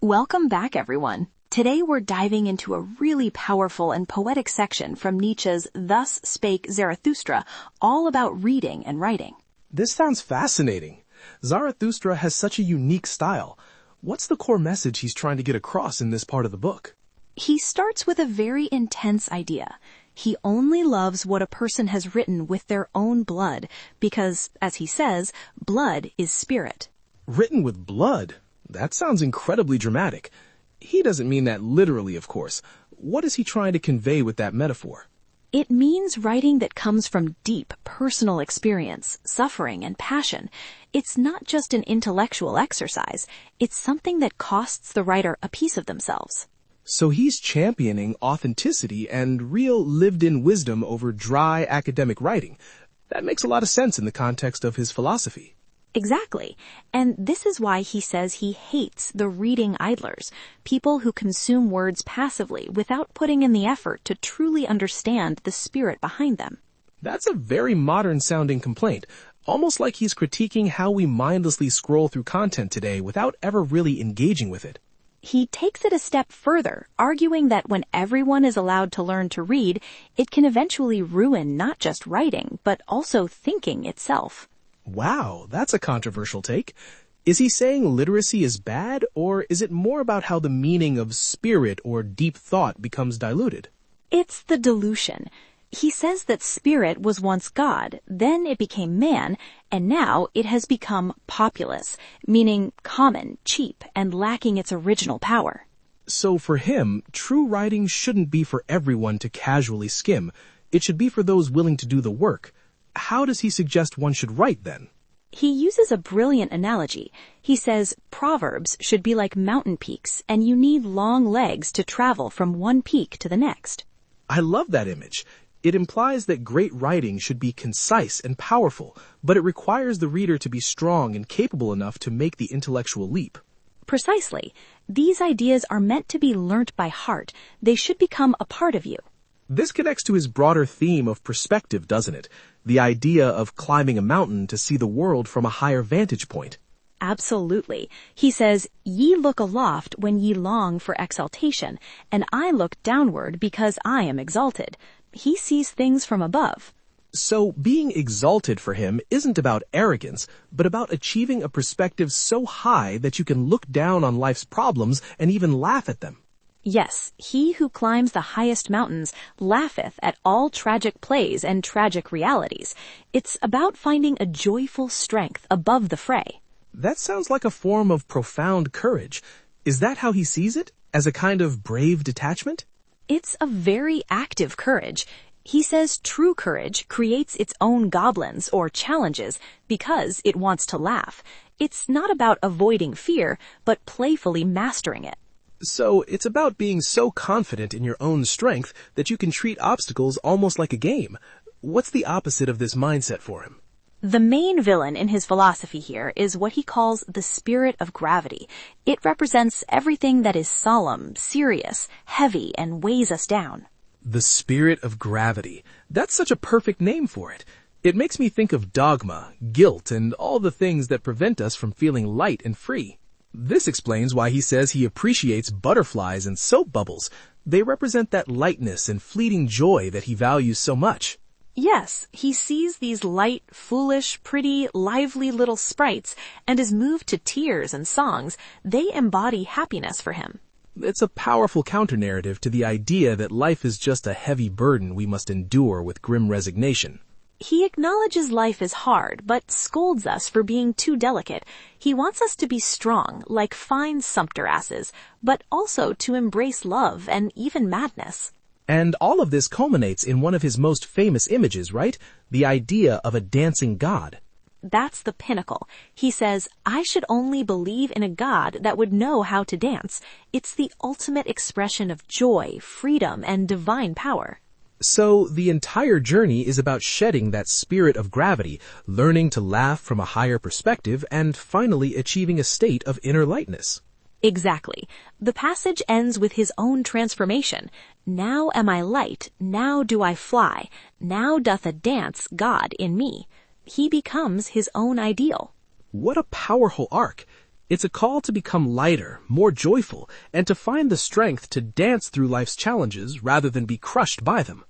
Welcome back, everyone. Today we're diving into a really powerful and poetic section from Nietzsche's Thus Spake Zarathustra, all about reading and writing. This sounds fascinating. Zarathustra has such a unique style. What's the core message he's trying to get across in this part of the book? He starts with a very intense idea. He only loves what a person has written with their own blood because, as he says, blood is spirit. Written with blood? That sounds incredibly dramatic. He doesn't mean that literally, of course. What is he trying to convey with that metaphor? It means writing that comes from deep personal experience, suffering, and passion. It's not just an intellectual exercise. It's something that costs the writer a piece of themselves. So he's championing authenticity and real lived-in wisdom over dry academic writing. That makes a lot of sense in the context of his philosophy. Exactly. And this is why he says he hates the reading idlers, people who consume words passively without putting in the effort to truly understand the spirit behind them. That's a very modern-sounding complaint, almost like he's critiquing how we mindlessly scroll through content today without ever really engaging with it. He takes it a step further, arguing that when everyone is allowed to learn to read, it can eventually ruin not just writing, but also thinking itself. Wow, that's a controversial take. Is he saying literacy is bad, or is it more about how the meaning of spirit or deep thought becomes diluted? It's the dilution. He says that spirit was once God, then it became man, and now it has become populous, meaning common, cheap, and lacking its original power. So for him, true writing shouldn't be for everyone to casually skim. It should be for those willing to do the work. How does he suggest one should write, then? He uses a brilliant analogy. He says proverbs should be like mountain peaks, and you need long legs to travel from one peak to the next. I love that image. It implies that great writing should be concise and powerful, but it requires the reader to be strong and capable enough to make the intellectual leap. Precisely. These ideas are meant to be learnt by heart. They should become a part of you. This connects to his broader theme of perspective, doesn't it? The idea of climbing a mountain to see the world from a higher vantage point. Absolutely. He says, "Ye look aloft when ye long for exaltation, and I look downward because I am exalted." He sees things from above. So being exalted for him isn't about arrogance, but about achieving a perspective so high that you can look down on life's problems and even laugh at them. Yes, he who climbs the highest mountains laugheth at all tragic plays and tragic realities. It's about finding a joyful strength above the fray. That sounds like a form of profound courage. Is that how he sees it? As a kind of brave detachment? It's a very active courage. He says true courage creates its own goblins or challenges because it wants to laugh. It's not about avoiding fear, but playfully mastering it. So it's about being so confident in your own strength that you can treat obstacles almost like a game. What's the opposite of this mindset for him? The main villain in his philosophy here is what he calls the spirit of gravity. It represents everything that is solemn, serious, heavy, and weighs us down. The spirit of gravity. That's such a perfect name for it. It makes me think of dogma, guilt, and all the things that prevent us from feeling light and free. This explains why he says he appreciates butterflies and soap bubbles. They represent that lightness and fleeting joy that he values so much. Yes, he sees these light, foolish, pretty, lively little sprites and is moved to tears and songs. They embody happiness for him. It's a powerful counter-narrative to the idea that life is just a heavy burden we must endure with grim resignation. He acknowledges life is hard, but scolds us for being too delicate. He wants us to be strong, like fine sumpter asses, but also to embrace love and even madness. And all of this culminates in one of his most famous images, right? The idea of a dancing god. That's the pinnacle. He says, I should only believe in a God that would know how to dance. It's the ultimate expression of joy, freedom, and divine power. So the entire journey is about shedding that spirit of gravity, learning to laugh from a higher perspective, and finally achieving a state of inner lightness. Exactly. The passage ends with his own transformation. Now am I light, now do I fly, now doth a dance God in me. He becomes his own ideal. What a powerful arc. It's a call to become lighter, more joyful, and to find the strength to dance through life's challenges rather than be crushed by them.